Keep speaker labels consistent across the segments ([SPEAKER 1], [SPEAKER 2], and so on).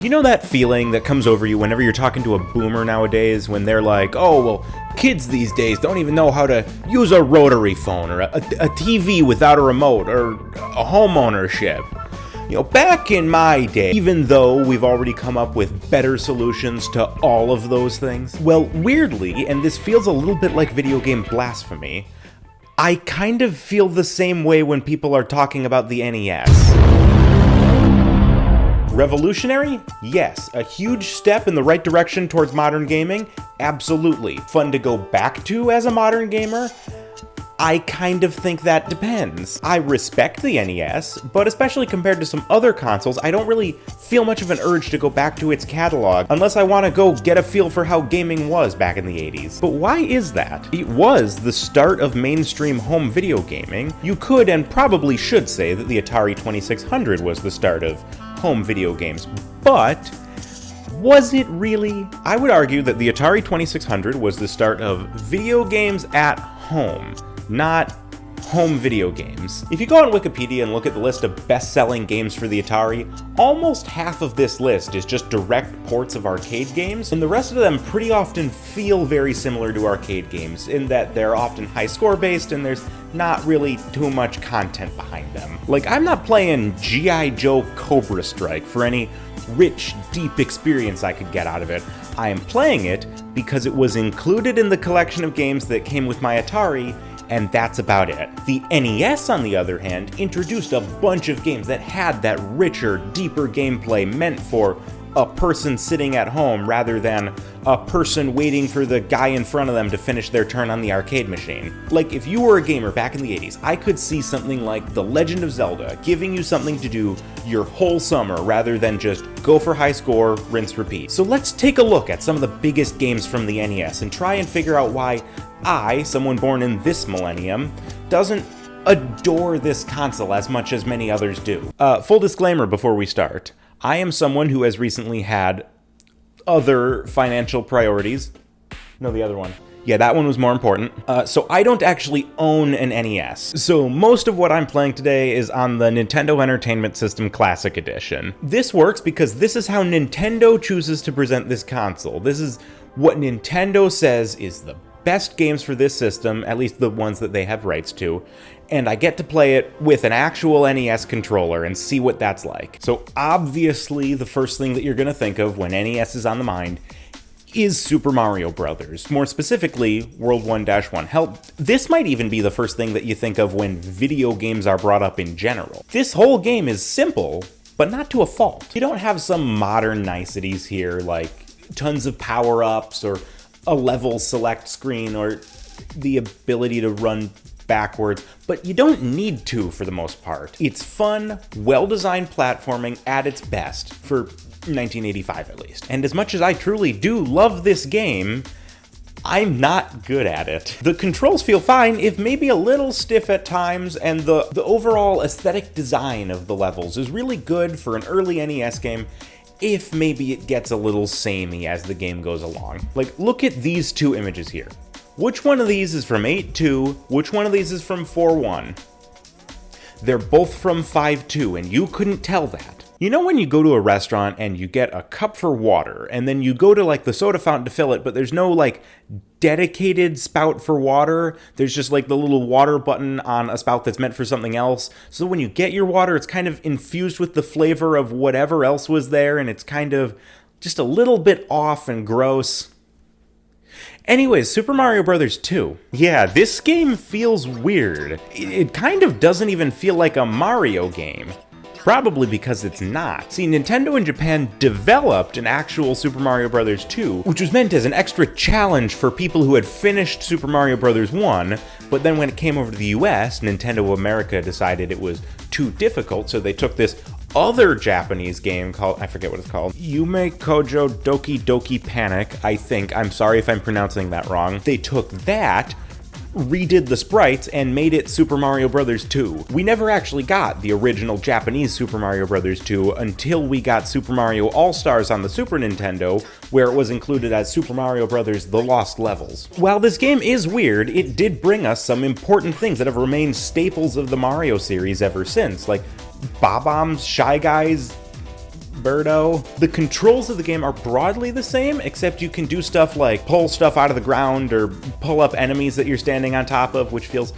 [SPEAKER 1] You know that feeling that comes over you whenever you're talking to a boomer nowadays when they're like, oh, well, kids these days don't even know how to use a rotary phone or a TV without a remote or a home ownership. You know, back in my day, even though we've already come up with better solutions to all of those things, well, weirdly, and this feels a little bit like video game blasphemy, I kind of feel the same way when people are talking about the NES. Revolutionary? Yes. A huge step in the right direction towards modern gaming? Absolutely. Fun to go back to as a modern gamer? I kind of think that depends. I respect the NES, but especially compared to some other consoles, I don't really feel much of an urge to go back to its catalog unless I want to go get a feel for how gaming was back in the 80s. But why is that? It was the start of mainstream home video gaming. You could and probably should say that the Atari 2600 was the start of home video games, but was it really? I would argue that the Atari 2600 was the start of video games at home, not home video games. If you go on Wikipedia and look at the list of best-selling games for the Atari, almost half of this list is just direct ports of arcade games, and the rest of them pretty often feel very similar to arcade games in that they're often high score based and there's not really too much content behind them. Like, I'm not playing G.I. Joe Cobra Strike for any rich, deep experience I could get out of it. I am playing it because it was included in the collection of games that came with my Atari, and that's about it. The NES, on the other hand, introduced a bunch of games that had that richer, deeper gameplay meant for a person sitting at home rather than a person waiting for the guy in front of them to finish their turn on the arcade machine. Like, if you were a gamer back in the 80s, I could see something like The Legend of Zelda giving you something to do your whole summer rather than just go for high score, rinse, repeat. So let's take a look at some of the biggest games from the NES and try and figure out why I, someone born in this millennium, doesn't adore this console as much as many others do. Full disclaimer before we start. I am someone who has recently had other financial priorities. No, the other one. Yeah, that one was more important. So I don't actually own an NES. So most of what I'm playing today is on the Nintendo Entertainment System Classic Edition. This works because this is how Nintendo chooses to present this console. This is what Nintendo says is the best games for this system, at least the ones that they have rights to, and I get to play it with an actual NES controller and see what that's like. So obviously the first thing that you're going to think of when NES is on the mind is Super Mario Brothers, more specifically World 1-1. Hell, this might even be the first thing that you think of when video games are brought up in general. This whole game is simple, but not to a fault. You don't have some modern niceties here like tons of power-ups or a level select screen or the ability to run backwards, but you don't need to for the most part. It's fun, well-designed platforming at its best, for 1985 at least. And as much as I truly do love this game, I'm not good at it. The controls feel fine, if maybe a little stiff at times, and the overall aesthetic design of the levels is really good for an early NES game, if maybe it gets a little samey as the game goes along. Like, look at these two images here. Which one of these is from 8.2? Which one of these is from 4.1? They're both from 5.2, and you couldn't tell that. You know when you go to a restaurant and you get a cup for water, and then you go to like the soda fountain to fill it, but there's no like dedicated spout for water? There's just like the little water button on a spout that's meant for something else. So when you get your water, it's kind of infused with the flavor of whatever else was there, and it's kind of just a little bit off and gross. Anyways, Super Mario Bros. 2. Yeah, this game feels weird. It kind of doesn't even feel like a Mario game. Probably because it's not. See, Nintendo in Japan developed an actual Super Mario Bros. 2, which was meant as an extra challenge for people who had finished Super Mario Bros. 1, but then when it came over to the US, Nintendo America decided it was too difficult, so they took this other Japanese game called, I forget what it's called, Yume Kojo Doki Doki Panic, I think. I'm sorry if I'm pronouncing that wrong. They took that, redid the sprites, and made it Super Mario Bros. 2. We never actually got the original Japanese Super Mario Bros. 2 until we got Super Mario All-Stars on the Super Nintendo, where it was included as Super Mario Bros. The Lost Levels. While this game is weird, it did bring us some important things that have remained staples of the Mario series ever since, like Bob-ombs, Shy Guys, Birdo. The controls of the game are broadly the same, except you can do stuff like pull stuff out of the ground or pull up enemies that you're standing on top of, which feels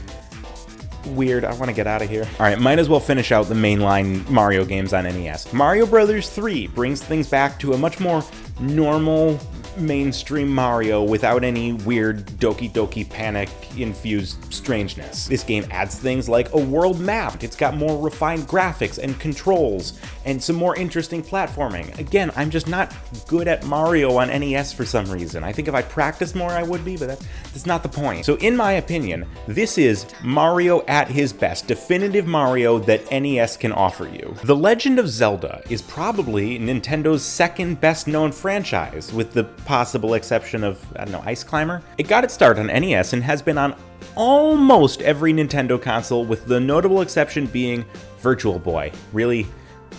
[SPEAKER 1] weird. I want to get out of here. All right, might as well finish out the mainline Mario games on NES. Mario Bros. 3 brings things back to a much more normal, mainstream Mario without any weird Doki Doki Panic infused strangeness. This game adds things like a world map. It's got more refined graphics and controls and some more interesting platforming. Again, I'm just not good at Mario on NES for some reason. I think if I practiced more I would be, but that's not the point. So in my opinion, this is Mario at his best, definitive Mario that NES can offer you. The Legend of Zelda is probably Nintendo's second best known franchise, with the possible exception of, I don't know, Ice Climber. It got its start on NES and has been on almost every Nintendo console, with the notable exception being Virtual Boy. Really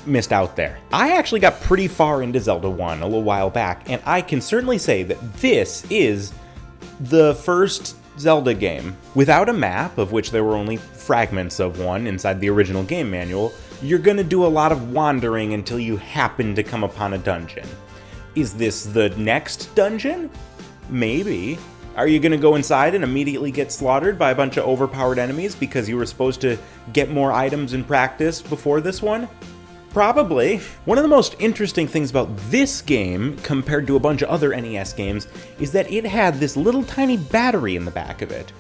[SPEAKER 1] missed out there. I actually got pretty far into Zelda 1 a little while back, and I can certainly say that this is the first Zelda game without a map, of which there were only fragments of one inside the original game manual. You're gonna do a lot of wandering until you happen to come upon a dungeon. Is this the next dungeon? Maybe. Are you gonna go inside and immediately get slaughtered by a bunch of overpowered enemies because you were supposed to get more items in practice before this one? Probably. One of the most interesting things about this game, compared to a bunch of other NES games, is that it had this little tiny battery in the back of it.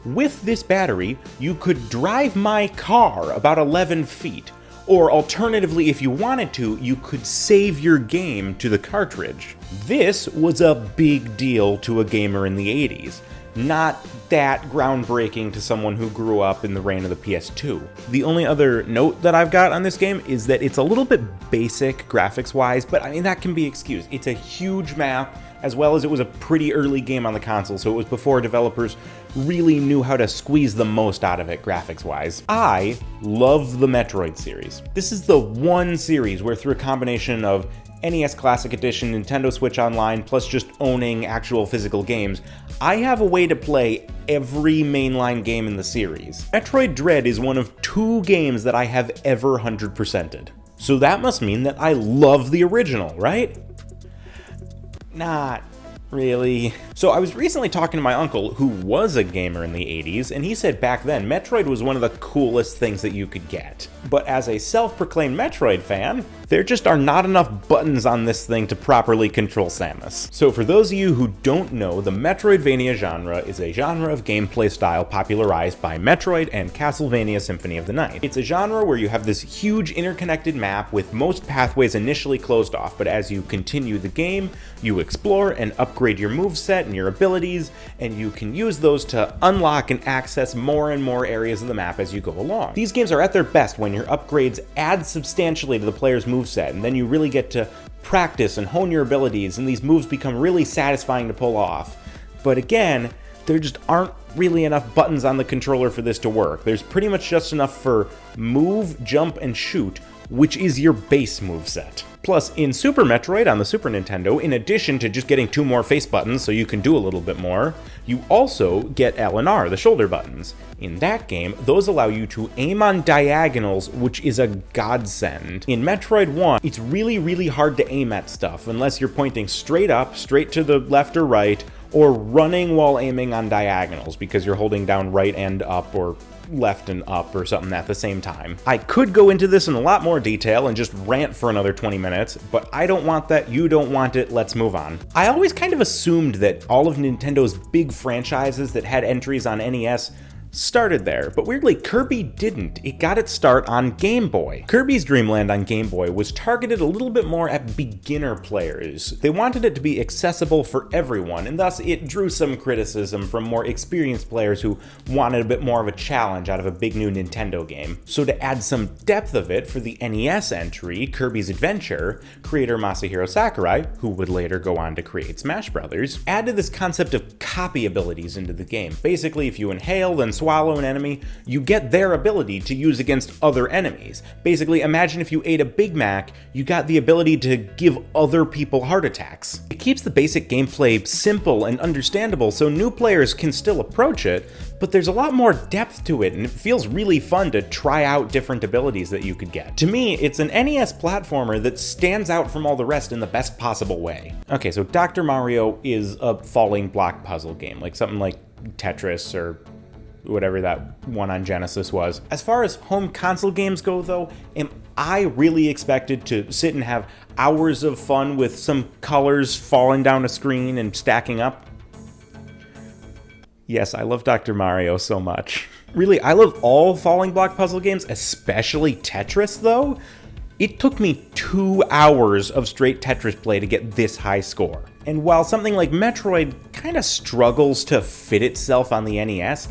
[SPEAKER 1] With this battery, you could drive my car about 11 feet. Or alternatively, if you wanted to, you could save your game to the cartridge. This was a big deal to a gamer in the 80s. Not that groundbreaking to someone who grew up in the reign of the PS2. The only other note that I've got on this game is that it's a little bit basic graphics-wise, but I mean, that can be excused. It's a huge map, as well as it was a pretty early game on the console, so it was before developers really knew how to squeeze the most out of it graphics-wise. I love the Metroid series. This is the one series where, through a combination of NES Classic Edition, Nintendo Switch Online, plus just owning actual physical games, I have a way to play every mainline game in the series. Metroid Dread is one of 2 games that I have ever 100%ed. So that must mean that I love the original, right? Not really. So I was recently talking to my uncle, who was a gamer in the 80s, and he said back then Metroid was one of the coolest things that you could get. But as a self-proclaimed Metroid fan, there just are not enough buttons on this thing to properly control Samus. So for those of you who don't know, the Metroidvania genre is a genre of gameplay style popularized by Metroid and Castlevania Symphony of the Night. It's a genre where you have this huge interconnected map with most pathways initially closed off, but as you continue the game, you explore and upgrade your moveset and your abilities, and you can use those to unlock and access more and more areas of the map as you go along. These games are at their best when your upgrades add substantially to the player's moveset, and then you really get to practice and hone your abilities, and these moves become really satisfying to pull off. But again, there just aren't really enough buttons on the controller for this to work. There's pretty much just enough for move, jump, and shoot, which is your base moveset. Plus, in Super Metroid on the Super Nintendo, in addition to just getting 2 more face buttons so you can do a little bit more, you also get L and R, the shoulder buttons. In that game, those allow you to aim on diagonals, which is a godsend. In Metroid 1, it's really hard to aim at stuff unless you're pointing straight up, straight to the left or right, or running while aiming on diagonals because you're holding down right and up or left and up or something at the same time. I could go into this in a lot more detail and just rant for another 20 minutes, but I don't want that, you don't want it, let's move on. I always kind of assumed that all of Nintendo's big franchises that had entries on NES started there, but weirdly Kirby didn't. It got its start on Game Boy. Kirby's Dream Land on Game Boy was targeted a little bit more at beginner players. They wanted it to be accessible for everyone, and thus it drew some criticism from more experienced players who wanted a bit more of a challenge out of a big new Nintendo game. So to add some depth of it for the NES entry, Kirby's Adventure, creator Masahiro Sakurai, who would later go on to create Smash Brothers, added this concept of copy abilities into the game. Basically, if you inhale, then swallow an enemy, you get their ability to use against other enemies. Basically, imagine if you ate a Big Mac, you got the ability to give other people heart attacks. It keeps the basic gameplay simple and understandable so new players can still approach it, but there's a lot more depth to it, and it feels really fun to try out different abilities that you could get. To me, it's an NES platformer that stands out from all the rest in the best possible way. Okay, so Dr. Mario is a falling block puzzle game, like something like Tetris or whatever that one on Genesis was. As far as home console games go, though, am I really expected to sit and have hours of fun with some colors falling down a screen and stacking up? Yes, I love Dr. Mario so much. Really, I love all falling block puzzle games, especially Tetris, though. It took me 2 hours of straight Tetris play to get this high score. And while something like Metroid kind of struggles to fit itself on the NES,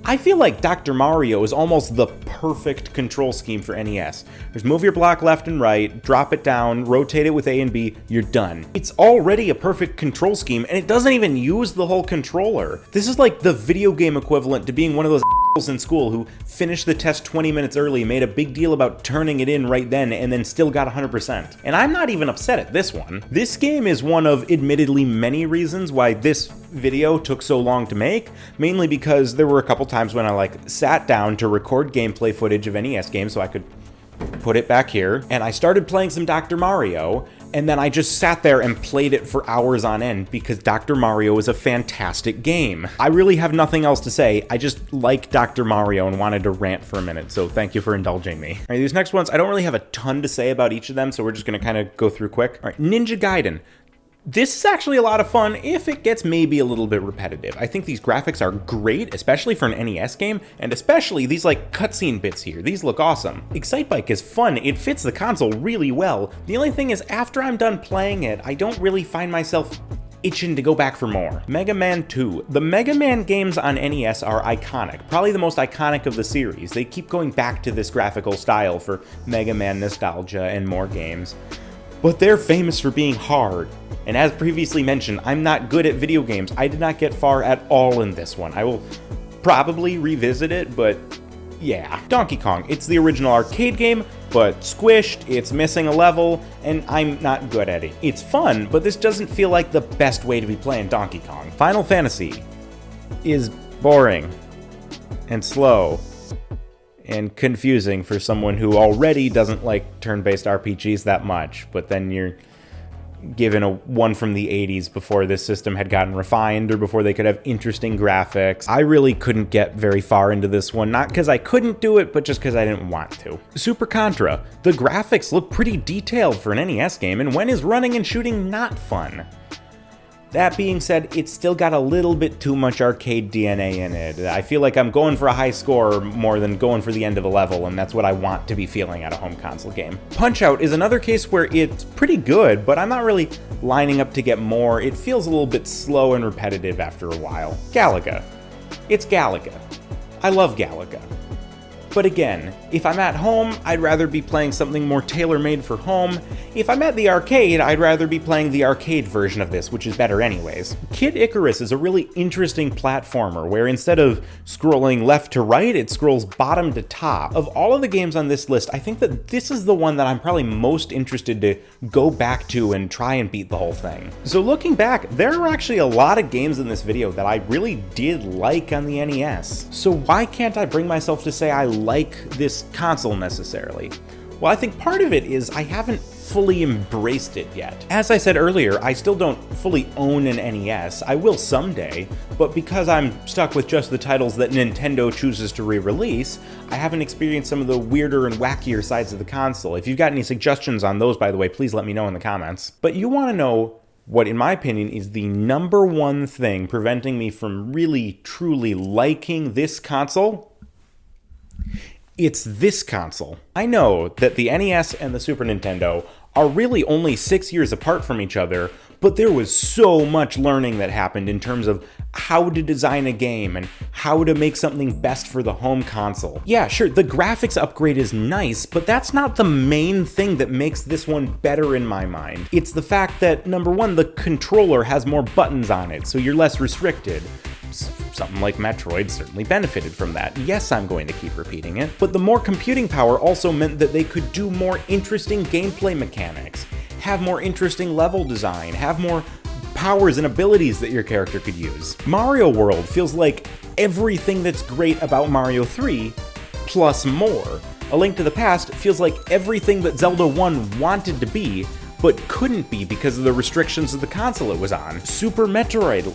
[SPEAKER 1] I feel like Dr. Mario is almost the perfect control scheme for NES. Just move your block left and right, drop it down, rotate it with A and B, you're done. It's already a perfect control scheme, and it doesn't even use the whole controller. This is like the video game equivalent to being one of those in school who finished the test 20 minutes early, made a big deal about turning it in right then, and then still got 100%. And I'm not even upset at this one. This game is one of admittedly many reasons why this video took so long to make, mainly because there were a couple times when I sat down to record gameplay footage of NES games so I could put it back here, and I started playing some Dr. Mario, and then I just sat there and played it for hours on end because Dr. Mario is a fantastic game. I really have nothing else to say. I just like Dr. Mario and wanted to rant for a minute, so thank you for indulging me. All right, these next ones, I don't really have a ton to say about each of them, so we're just gonna kind of go through quick. All right, Ninja Gaiden. This is actually a lot of fun if it gets maybe a little bit repetitive. I think these graphics are great, especially for an NES game, and especially these cutscene bits here. These look awesome. Excitebike is fun, it fits the console really well. The only thing is, after I'm done playing it, I don't really find myself itching to go back for more. Mega Man 2. The Mega Man games on NES are iconic, probably the most iconic of the series. They keep going back to this graphical style for Mega Man nostalgia and more games. But they're famous for being hard. And as previously mentioned, I'm not good at video games. I did not get far at all in this one. I will probably revisit it, but yeah. Donkey Kong. It's the original arcade game, but squished, it's missing a level, and I'm not good at it. It's fun, but this doesn't feel like the best way to be playing Donkey Kong. Final Fantasy is boring and slow and confusing for someone who already doesn't like turn-based RPGs that much, but then you're given a one from the 80s before this system had gotten refined or before they could have interesting graphics. I really couldn't get very far into this one, not because I couldn't do it, but just because I didn't want to. Super Contra. The graphics look pretty detailed for an NES game, and when is running and shooting not fun? That being said, it's still got a little bit too much arcade DNA in it. I feel like I'm going for a high score more than going for the end of a level, and that's what I want to be feeling at a home console game. Punch-Out is another case where it's pretty good, but I'm not really lining up to get more. It feels a little bit slow and repetitive after a while. Galaga. It's Galaga. I love Galaga. But again, if I'm at home, I'd rather be playing something more tailor-made for home. If I'm at the arcade, I'd rather be playing the arcade version of this, which is better anyways. Kid Icarus is a really interesting platformer where instead of scrolling left to right, it scrolls bottom to top. Of all of the games on this list, I think that this is the one that I'm probably most interested to go back to and try and beat the whole thing. So looking back, there are actually a lot of games in this video that I really did like on the NES. So why can't I bring myself to say I like this console necessarily? Well, I think part of it is I haven't fully embraced it yet. As I said earlier, I still don't fully own an NES. I will someday, but because I'm stuck with just the titles that Nintendo chooses to re-release, I haven't experienced some of the weirder and wackier sides of the console. If you've got any suggestions on those, by the way, please let me know in the comments. But you want to know what, in my opinion, is the number one thing preventing me from really, truly liking this console? It's this console. I know that the NES and the Super Nintendo are really only 6 years apart from each other, but there was so much learning that happened in terms of how to design a game and how to make something best for the home console. Yeah, sure, the graphics upgrade is nice, but that's not the main thing that makes this one better in my mind. It's the fact that, number one, the controller has more buttons on it, so you're less restricted. Something like Metroid certainly benefited from that. Yes, I'm going to keep repeating it. But the more computing power also meant that they could do more interesting gameplay mechanics, have more interesting level design, have more powers and abilities that your character could use. Mario World feels like everything that's great about Mario 3, plus more. A Link to the Past feels like everything that Zelda 1 wanted to be, but couldn't be because of the restrictions of the console it was on. Super Metroid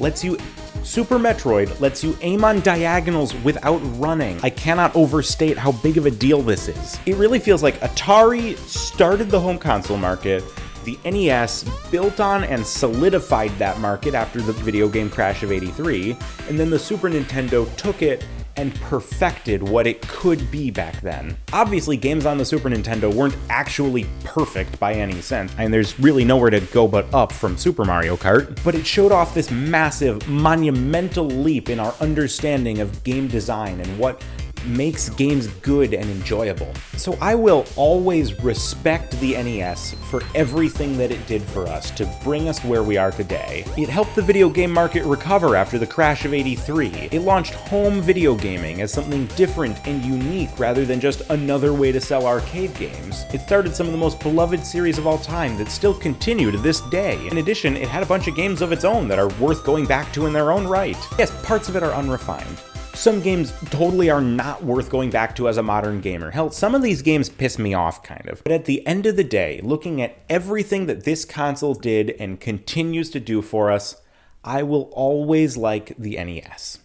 [SPEAKER 1] lets you aim on diagonals without running. I cannot overstate how big of a deal this is. It really feels like Atari started the home console market, the NES built on and solidified that market after the video game crash of '83, and then the Super Nintendo took it and perfected what it could be back then. Obviously, games on the Super Nintendo weren't actually perfect by any sense, and there's really nowhere to go but up from Super Mario Kart, but it showed off this massive, monumental leap in our understanding of game design and what makes games good and enjoyable. So I will always respect the NES for everything that it did for us to bring us where we are today. It helped the video game market recover after the crash of '83. It launched home video gaming as something different and unique rather than just another way to sell arcade games. It started some of the most beloved series of all time that still continue to this day. In addition, it had a bunch of games of its own that are worth going back to in their own right. Yes, parts of it are unrefined. Some games totally are not worth going back to as a modern gamer. Hell, some of these games piss me off, kind of. But at the end of the day, looking at everything that this console did and continues to do for us, I will always like the NES.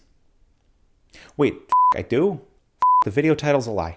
[SPEAKER 1] Wait, I do? The video title's a lie.